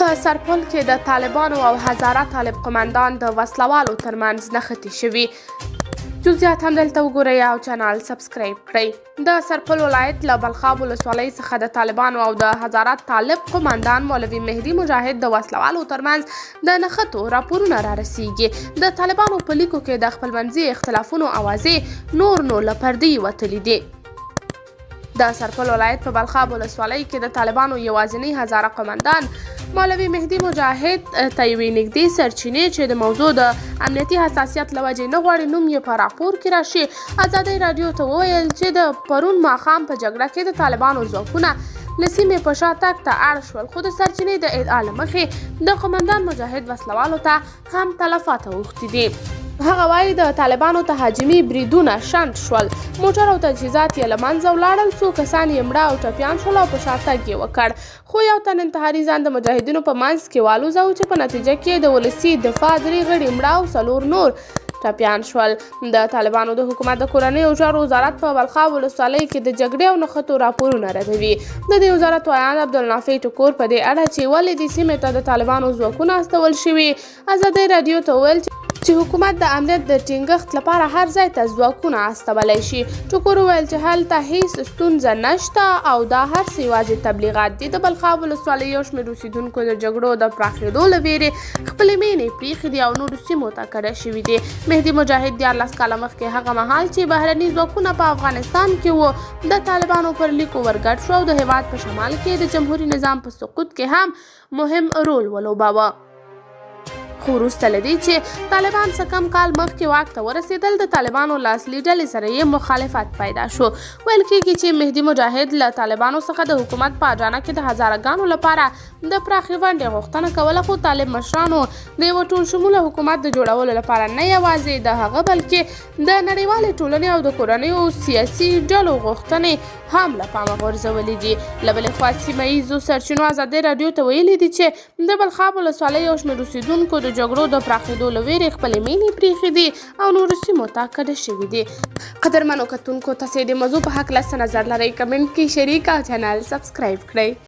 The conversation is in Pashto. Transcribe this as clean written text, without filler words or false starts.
په سرپل کې د طالبانو او هزاره طالب قمندان د وسلوالو ترمنځ نښتې شوي. جزئیات هم دلته وګورئ او چینل سبسکرایب کړئ. د سرپل ولایت له بلخاب ولسوالۍ څخه د طالبانو او د هزاره طالب قمندان مولوي مهدي مجاهد د وسلوالو ترمنځ د نښتو راپورونه را رسیږي. د طالبانو په لیکو کې د خپلمنځي اختلافونو اوازې نور نو له پردې وتلي دي. د سرپل ولایت په بلخاب ولسوالۍ کې د طالبانو یوازینی هزاره قمندان مولوي مهدي مجاهد ته یوې نږدې سرچینې چې د موضوع د امنیتي حساسیت له وجې نه غواړي نوم یې په راپور کې راشي، ازادۍ راډیو ته وویل چې د پرون ماښام په جګړه کې د طالبانو ځواکونه له سیمې په شا تګ ته اړ شول، خو د سرچینې د ادعا له مخې د قمندان مجاهد وسلوالو ته هم تلفات اوښتي دي. هغه وایي د طالبانو تهاجمي بریدونه شنډ شول، موټر او تجهیزات یې له منځه ولاړل، څو کسان یې مړه او ټپیان شول او په شاتګ یې وکړ، خو یو تن انتحاري ځان د مجاهدینو په منځ کې والوځاوه چې په نتیجه کې د ولسي دفاع 3 غړي مړه او 4 نور ټپیان شول. د طالبانو د حکومت د کورنیو چارو وزارت په بلخاب ولسوالۍ کې د جګړې او نښتو راپورونه ردوي. د دې وزارت وایان عبدالنافع ټکور په دې اړه چې ولې دې سیمې ته د طالبانو ځواکونه استول شوي، ازادۍ راډیو ته وویل چې حکومت د امنیت د ټینګښت لپاره هر ځای ته ځواکونه استولی شي. ټکور وویل چې هلته هیڅ ستونزه نشته او دا هر څه یوازې تبلیغات دي. د بلخاب ولسوالۍ یو شمېر اوسېدونکو د جګړو د پراخېدو له ویرې خپلې مینې پریښې دي او نورو سیمو ته کډه شوي دي. مهدي مجاهد 14 کاله مخکې هغه مهال چې بهرني ځواکونه په افغانستان کې وو د طالبانو پر لیکو ورګډ شو او د هېواد په شمال کې د جمهوري نظام په سقوط کې هم مهم رول ولوباوه. خو وروسته له دې چې طالبان څه کم کال مخکې واک ته ورسېدل، د طالبانو له اصلي ډلې سره یې مخالفت پیدا شو. ویل کېږي چې مهدي مجاهد له طالبانو څخه د حکومت په اډانه کې د هزارهګانو لپاره د پراخې ونډې غوښتنه کوله، خو طالب مشرانو د یوه ټول شموله حکومت د جوړولو لپاره نه یوازې د هغه بلکې د نړیوالې ټولنې او د کورنیو سیاسي ډلو غوښتنې هم له پامه غورځولې دي. له بلې خوا سیمه ییزو سرچینو ازادۍ راډیو ته ویلي دي چې د بلخاب ولسوالۍ یو شمېر اوسېدونکو د جګړو د پراخېدو له ویرې خپلې مینې پریښې دي او نورو سیمو ته کډه شوي دي. قدرمنو کتونکو، تاسې د موضوع په هکله څه نظر لرئ؟ کمنټ کې شریک او چینل سبسکرایب کړئ.